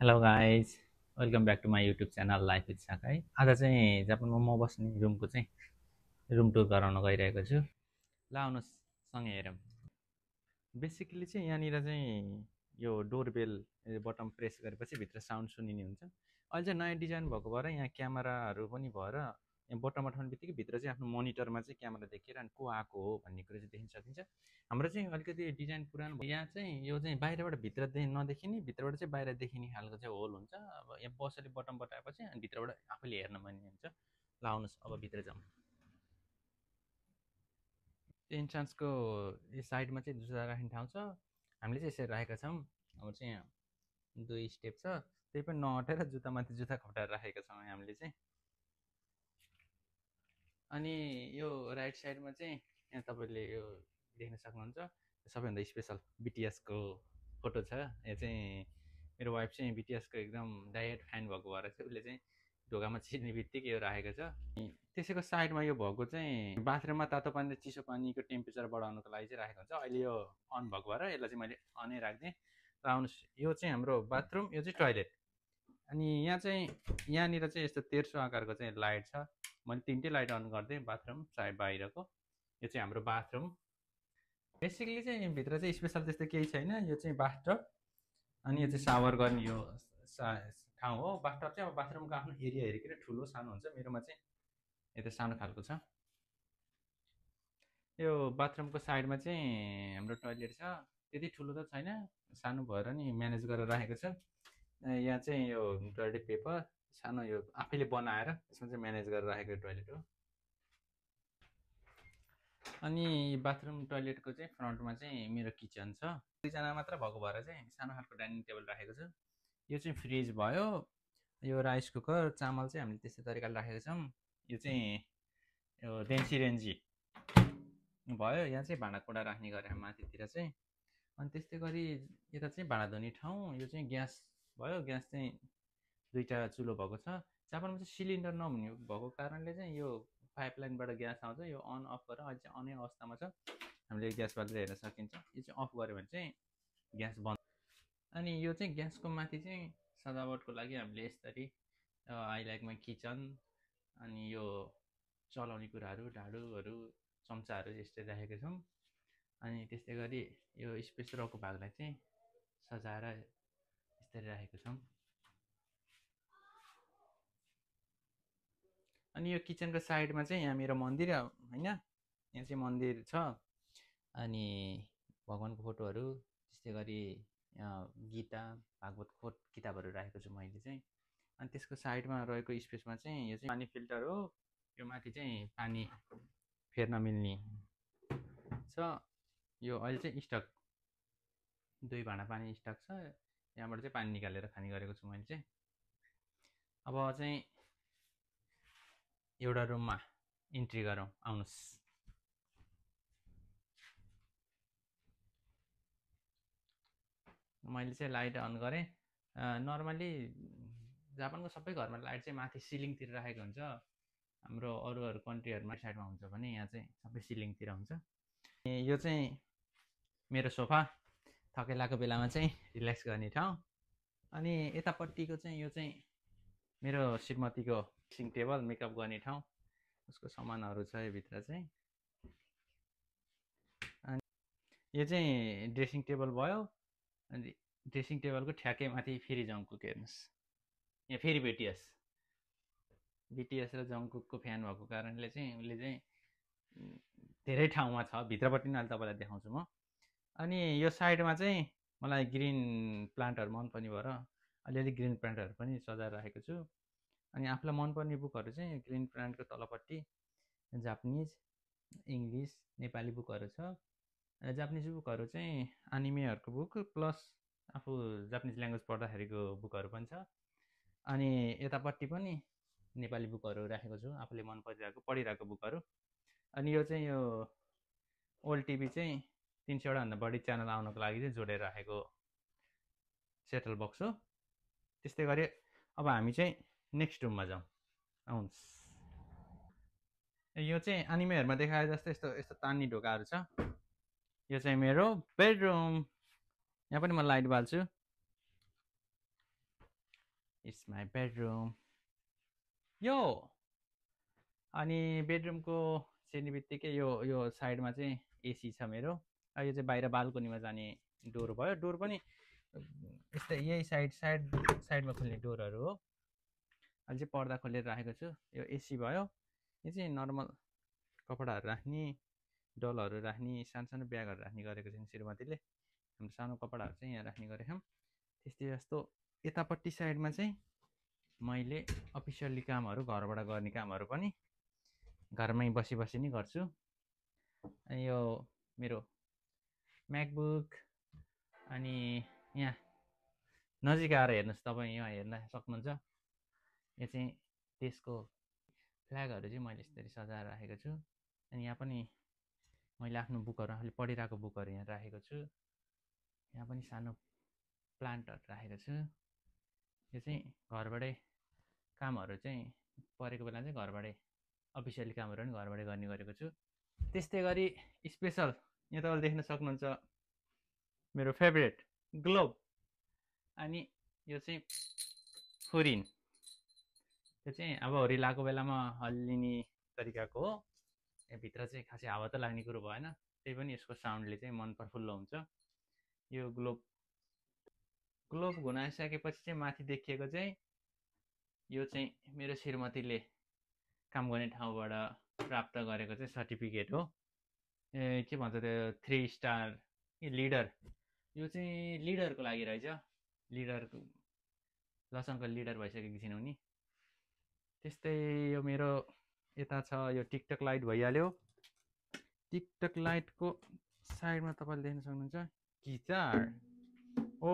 Hello guys, welcome back to my YouTube channel life with Sakai. आज चाहिँ जापानमा म बस्ने रुमको चाहिँ रुम टुर गराउन गइरहेको छु। ल आउनुहोस् सँगै हेरौँ। बेसिकली चाहिँ यहाँनिर चाहिँ यो डोरबेल बटन प्रेस गरेपछि भित्र साउन्ड सुनिने हुन्छ। अहिले चाहिँ नयाँ डिजाइन भएको भएर यहाँ क्यामेराहरू पनि भएर यहाँ बटनमा ठाउने बित्तिकै भित्र चाहिँ आफ्नो मोनिटरमा चाहिँ क्यामेरा देखेर अनि को आएको हो भन्ने कुरा चाहिँ देखिन सकिन्छ। हाम्रो चाहिँ अलिकति डिजाइन पुरानो भयो। यहाँ चाहिँ यो चाहिँ बाहिरबाट भित्र नदेखिने, भित्रबाट चाहिँ बाहिर देखिने खालको चाहिँ होल हुन्छ। अब यहाँ बसले बटन बटाएपछि अनि भित्रबाट आफूले हेर्न मिल्ने हुन्छ। ल आउनुहोस् अब भित्र जाउँ। त्यो इन्ट्रान्सको यो साइडमा चाहिँ जुत्ता राख्ने ठाउँ छ। हामीले चाहिँ यसरी राखेका छौँ। अब चाहिँ यहाँ 2 स्टेप छ, त्यही पनि नअटेर जुत्तामाथि जुत्ता खटाएर राखेका छौँ हामीले चाहिँ। अनि यो राइट साइडमा चाहिँ यहाँ तपाईँले यो देख्न सक्नुहुन्छ सबैभन्दा स्पेसल बिटिएसको फोटो छ। यो चाहिँ मेरो वाइफ चाहिँ बिटिएसको एकदम डाइट फ्यान भएको भएर चाहिँ उसले चाहिँ ढोकामा छिर्ने बित्तिकै यो राखेको छ। त्यसैको साइडमा यो भएको चाहिँ बाथरुममा तातो पानी र चिसो पानीको टेम्परेचर बढाउनको लागि चाहिँ राखेको हुन्छ। अहिले यो अन भएको भएर यसलाई चाहिँ मैले अनै राखिदिएँ। र आउनुहोस्, यो चाहिँ हाम्रो बाथरुम, यो चाहिँ टोइलेट। अनि यहाँ चाहिँ यहाँनिर चाहिँ यस्तो तेर्सो आकारको चाहिँ लाइट छ। मैले 3टै लाइट अन गरिदिएँ बाथरुम चाहे बाहिरको। यो चाहिँ हाम्रो बाथरुम। बेसिकली चाहिँ भित्र चाहिँ स्पेसल त्यस्तो केही छैन। यो चाहिँ बाथटब अनि यो चाहिँ सावर गर्ने यो ठाउँ हो। बाथटब चाहिँ अब बाथरुमको आफ्नो एरिया हेरिकन ठुलो सानो हुन्छ। मेरोमा चाहिँ यता सानो खालको छ। यो बाथरुमको साइडमा चाहिँ हाम्रो टोइलेट छ। त्यति ठुलो त छैन, सानो भएर नि म्यानेज गरेर राखेको छ। यहाँ चाहिँ यो टोइलेट पेपर सानो यो आफैले बनाएर यसमा चाहिँ म्यानेज गरेर राखेको टोइलेट हो। अनि बाथरुम टोइलेटको चाहिँ फ्रन्टमा चाहिँ मेरो किचन छ। 2जना मात्र भएको भएर चाहिँ सानो खालको डाइनिङ टेबल राखेको छु। यो चाहिँ फ्रिज भयो। यो राइस कुकर, चामल चाहिँ हामीले त्यस्तै तरिकाले राखेको छौँ। यो चाहिँ यो डेन्सी रेन्जी भयो। यहाँ चाहिँ भाँडाकुँडा राख्ने गरेर माथितिर चाहिँ। अनि त्यस्तै गरी यता चाहिँ भाँडा धुने ठाउँ। यो चाहिँ ग्यास भयो। ग्यास चाहिँ 2टा चुलो भएको छ। जापानमा चाहिँ सिलिन्डर नहुने भएको कारणले चाहिँ यो पाइपलाइनबाट ग्यास आउँछ। यो अन अफ गरेर अहिले चाहिँ अनै अवस्थामा छ। हामीले ग्यास बालेर हेर्न सकिन्छ। यो चाहिँ अफ गऱ्यो भने चाहिँ ग्यास बन्द। अनि यो चाहिँ ग्यासको माथि चाहिँ सजावटको लागि हामीले यसरी आइलाइकमा किचन अनि यो चलाउने कुराहरू, ढाडुहरू, चम्चाहरू यस्तै राखेको छौँ। अनि त्यस्तै गरी यो स्पेस रहेको भागलाई चाहिँ सजाएर यसरी राखेको छौँ। अनि यो किचनको साइडमा चाहिँ यहाँ मेरो मन्दिर होइन, यहाँ चाहिँ मन्दिर छ। अनि भगवान्को फोटोहरू, त्यस्तै गरी गीता भागवत खोट किताबहरू राखेको छु मैले चाहिँ। अनि त्यसको साइडमा रहेको स्पेसमा चाहिँ यो चाहिँ पानी फिल्टर हो। यो माथि चाहिँ पानी फेर्न मिल्ने छ। यो अहिले चाहिँ स्टक 2 भाँडा पानी स्टक छ। यहाँबाट चाहिँ पानी निकालेर खाने गरेको छु मैले चाहिँ। अब चाहिँ एउटा रुममा इन्ट्री गरौँ, आउनुहोस्। मैले चाहिँ लाइट अन गरेँ। नर्मली जापानको सबै घरमा लाइट चाहिँ माथि सिलिङतिर राखेको हुन्छ। हाम्रो अरू कन्ट्रीहरूमा साइडमा हुन्छ भने यहाँ चाहिँ सबै सिलिङतिर हुन्छ। यो चाहिँ मेरो सोफा, थकै लागेको बेलामा चाहिँ रिल्याक्स गर्ने ठाउँ। अनि यतापट्टिको चाहिँ यो चाहिँ मेरो श्रीमतीको ड्रेसिङ टेबल, मेकअप गर्ने ठाउँ, उसको सामानहरू छ यो भित्र चाहिँ। अनि यो चाहिँ ड्रेसिङ टेबल भयो। अनि ड्रेसिङ टेबलको ठ्याक्कै माथि फेरि जङ्कुक हेर्नुहोस्। यहाँ फेरि बिटिएस र जङ्कुकको फ्यान भएको कारणले चाहिँ उसले चाहिँ धेरै ठाउँमा छ। भित्रपट्टि नै अहिले तपाईँलाई देखाउँछु म। अनि यो साइडमा चाहिँ मलाई ग्रिन प्लान्टहरू मनपर्ने भएर अलिअलि ग्रिन प्लान्टहरू पनि सजाएर राखेको छु। अनि आफूलाई मनपर्ने बुकहरू चाहिँ ग्रिन प्लान्टको तलपट्टि जापानिज, इङ्ग्लिस, नेपाली बुकहरू छ। जापानिज बुकहरू चाहिँ एनिमेहरूको बुक प्लस आफू जापानिज ल्याङ्ग्वेज पढ्दाखेरिको बुकहरू पनि छ। अनि यतापट्टि पनि नेपाली बुकहरू राखेको छु, आफूले मन परिरहेको पढिरहेको बुकहरू। अनि यो चाहिँ यो ओल्ड टिभी चाहिँ 300वटा बढी च्यानल आउनको लागि चाहिँ जोडेर राखेको सेटल बक्स हो। त्यस्तै गरी अब हामी चाहिँ नेक्स्ट रुममा जाउँ, आउनुहोस्। यो चाहिँ एनिमेहरूमा देखाए जस्तो यस्तो यस्तो तान्ने ढोकाहरू छ। यो चाहिँ मेरो बेडरुम। यहाँ पनि म लाइट बाल्छु। इट्स माई बेडरुम यो। अनि बेडरुमको छिर्ने बित्तिकै यो यो साइडमा चाहिँ एसी छ मेरो। यो चाहिँ बाहिर बाल्कनीमा जाने डोर भयो। डोर पनि यस्तै यही साइडमा खोल्ने डोरहरू हो। अहिले चाहिँ पर्दा खोलेर राखेको छु। यो एसी भयो। यो चाहिँ नर्मल कपडाहरू राख्ने, डलहरू राख्ने, सानो सानो ब्यागहरू राख्ने गरेको छ श्रीमतीले। हाम्रो सानो कपडाहरू चाहिँ यहाँ राख्ने गरेको छौँ। त्यस्तै जस्तो यतापट्टि साइडमा चाहिँ मैले अफिसियली कामहरू, घरबाट गर्ने कामहरू पनि घरमै बसी बसी नै गर्छु। अनि यो मेरो म्याकबुक। अनि यहाँ नजिक आएर हेर्नुहोस्, तपाईँ यहाँ हेर्न सक्नुहुन्छ। यो चाहिँ देशको फ्ल्यागहरू चाहिँ मैले यसरी सजाएर राखेको छु। अनि यहाँ पनि मैले आफ्नो बुकहरू, आफूले पढिरहेको बुकहरू यहाँ राखेको छु। यहाँ पनि सानो प्लान्टहरू राखेको छु। यो चाहिँ घरबाटै कामहरू चाहिँ परेको बेला चाहिँ घरबाटै अफिसियली कामहरू पनि घरबाटै गर्ने गरेको छु। त्यस्तै गरी स्पेसल यहाँ तपाईँले देख्न सक्नुहुन्छ मेरो फेभरेट ग्लोभ। अनि यो चाहिँ फुरिन। त्यो चाहिँ अब होरी लगाएको बेलामा हल्लिने तरिकाको हो। भित्र चाहिँ खासै हावा त लाग्ने कुरो भएन, त्यही पनि यसको साउन्डले चाहिँ मन प्रफुल्ल हुन्छ। यो ग्लोभ घुनाइसकेपछि चाहिँ माथि देखिएको चाहिँ यो चाहिँ मेरो श्रीमतीले काम गर्ने ठाउँबाट प्राप्त गरेको चाहिँ सर्टिफिकेट हो। के भन्छ त्यो 3 स्टार लिडर। यो चाहिँ लिडरको लागि रहेछ। लिडरको लसनको लिडर भइसकेको छैन उनी। त्यस्तै यो मेरो यता छ यो टिकटक लाइट भइहाल्यो। टिकटक लाइटको साइडमा तपाईँले देख्न सक्नुहुन्छ गिटार। ओ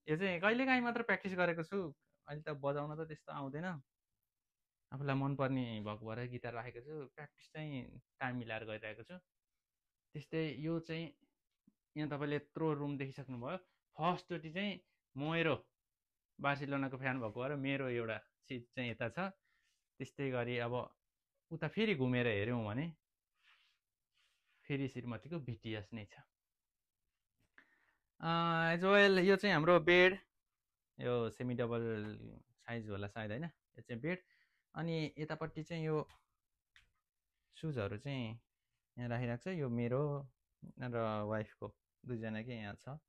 यो चाहिँ कहिलेकाहीँ मात्र प्र्याक्टिस गरेको छु। अहिले त बजाउन त त्यस्तो आउँदैन। आफूलाई मनपर्ने भएको भएर गिटार राखेको छु। प्र्याक्टिस चाहिँ टाइम मिलाएर गरिरहेको छु। त्यस्तै यो चाहिँ यहाँ तपाईँले यत्रो रुम देखिसक्नुभयो। फर्स्टचोटि चाहिँ मेरो बार्सिलोनाको फ्यान भएको भएर मेरो एउटा सिट चाहिँ यता छ। त्यस्तै गरी अब उता फेरि घुमेर हेऱ्यौँ भने फेरि श्रीमतीको बिटिएस नै छ। एज वेल यो चाहिँ हाम्रो बेड। यो सेमी डबल साइज होला सायद, होइन? यो चाहिँ बेड। अनि यतापट्टि चाहिँ यो सुजहरू चाहिँ यहाँ राखिरहेको छ। यो मेरो र वाइफको दुईजनाकै यहाँ छ।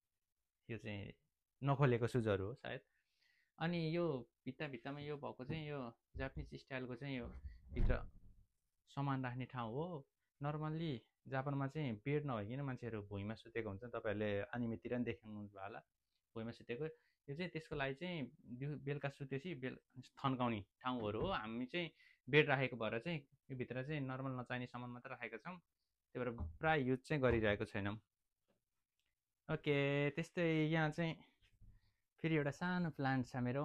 यो चाहिँ नखोलेको सुजहरू हो सायद। अनि यो भित्तामा यो भएको चाहिँ यो जापानिज स्टाइलको चाहिँ यो भित्र सामान राख्ने ठाउँ हो। नर्मल्ली जापानमा चाहिँ बेड नभइकन मान्छेहरू भुइँमा सुतेको हुन्छ। तपाईँहरूले एनिमेतिर पनि देख्नुहुन्छ होला भुइँमा सुतेको। यो चाहिँ त्यसको लागि चाहिँ बेलुका सुतेपछि थन्काउने ठाउँहरू हो। हामी चाहिँ बेड राखेको भएर चाहिँ यो भित्र चाहिँ नर्मल नचाहिने सामान मात्र राखेका छौँ। त्यही भएर प्रायः युज चाहिँ गरिरहेको छैनौँ। ओके, त्यस्तै यहाँ चाहिँ फेरि एउटा सानो प्लान्ट छ मेरो,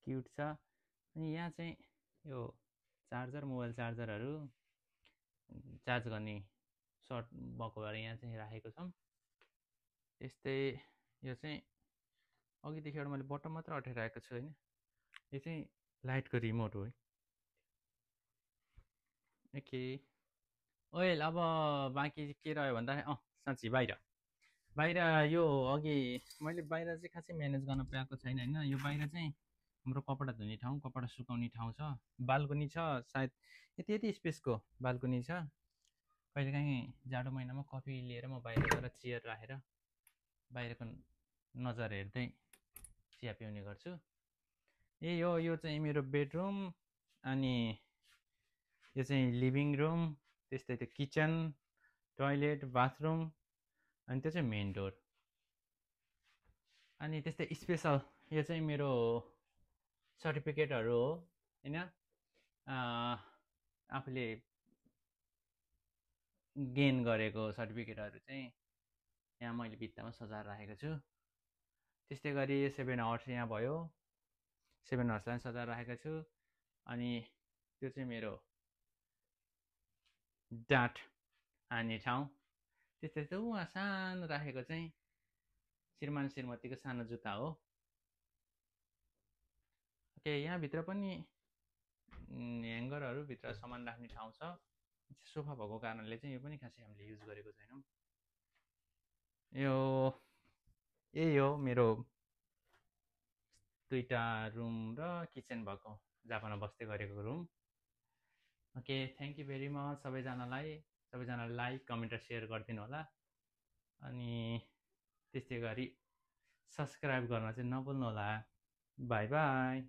क्युट छ। अनि यहाँ चाहिँ यो चार्जर, मोबाइल चार्जरहरू चार्ज गर्ने सर्ट भएको भएर यहाँ चाहिँ राखेको छौँ। त्यस्तै यो चाहिँ अघिदेखि एउटा मैले बटन मात्र अठाइरहेको छु, होइन? यो चाहिँ लाइटको रिमोट हो है। ओके, ओएल अब बाँकी के रह्यो भन्दाखेरि साँच्ची बाहिर यो अघि मैले बाहिर चाहिँ खासै म्यानेज गर्न पाएको छैन, होइन? यो बाहिर चाहिँ हाम्रो कपडा धुने ठाउँ, कपडा सुकाउने ठाउँ छ, बाल्कनी छ सायद। यति स्पेसको बाल्कनी छ। कहिलेकाहीँ जाडो महिनामा कफी लिएर म बाहिर गएर चेयर राखेर बाहिरको नजर हेर्दै चिया पिउने गर्छु। यो चाहिँ मेरो बेडरुम। अनि यो चाहिँ लिभिङ रुम। त्यस्तै त्यो किचन, टोयलेट, बाथरुम, अनि त्यो चाहिँ मेन डोर। अनि त्यस्तै स्पेसल यो चाहिँ मेरो सर्टिफिकेटहरू हो, होइन? आफूले गेन गरेको सर्टिफिकेटहरू चाहिँ यहाँ मैले भित्तामा सजाएर राखेको छु। त्यस्तै गरी 7 आवर्स यहाँ भयो। 7 आवर्सलाई सजाएर राखेको छु। अनि त्यो चाहिँ मेरो डाँट हान्ने ठाउँ। त्यस्तै उहाँ सानो राखेको चाहिँ श्रीमान श्रीमतीको सानो जुत्ता हो। ओके, यहाँभित्र पनि ह्याङ्गरहरू, भित्र सामान राख्ने ठाउँ छ। सोफा भएको कारणले चाहिँ यो पनि खासै हामीले युज गरेको छैनौँ। यो यही हो मेरो 2टा रुम र किचन भएको जापानमा बस्दै गरेको room. Okay, thank you very much सबैजनालाई लाइक कमेन्ट र सेयर गरिदिनु होला। अनि त्यस्तै गरी सब्सक्राइब गर्न चाहिँ नभुल्नु होला। By by.